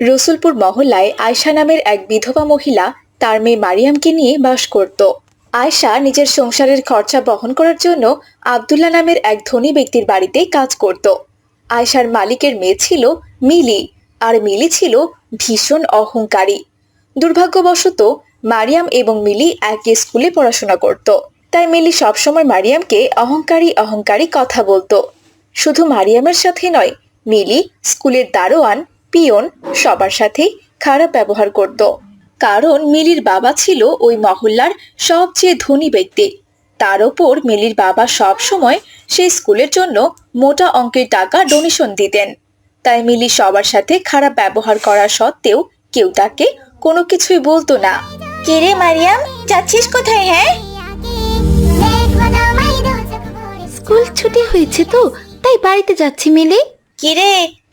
রসুলপুর মহল্লায় আয়শা নামের এক বিধবা মহিলা তার মেয়ে মারিয়ামকে নিয়ে বাস করত। আয়শা নিজের সংসারের খরচা বহন করার জন্য আব্দুল্লাহ নামের এক ধনী ব্যক্তির বাড়িতে কাজ করত। আয়শার মালিকের মেয়ে ছিল মিলি, আর মিলি ছিল ভীষণ অহংকারী। দুর্ভাগ্যবশত মারিয়াম এবং মিলি একই স্কুলে পড়াশোনা করত। তাই মিলি সবসময় মারিয়ামকে অহংকারী অহংকারী কথা বলতো। শুধু মারিয়ামের সাথে নয়, মিলি স্কুলের দারোয়ান, পিয়ন সবার সাথে খারাপ ব্যবহার করত। কারণ মিলির বাবা ছিল ওই মহল্লার সবচেয়ে ধনী ব্যক্তি। তার ওপর মিলির বাবা সব সময় সেই স্কুলের জন্য মোটা অঙ্কের টাকা ডোনেশন দিতেন। তাই মিলি সবার সাথে খারাপ ব্যবহার করা সত্ত্বেও কেউ তাকে কোনো কিছুই বলতো না। কিরে মারিয়াম, যাচ্ছিস কোথায়? হ্যাঁ, স্কুল ছুটি হয়েছে তো, তাই বাড়িতে যাচ্ছি মিলি। কিরে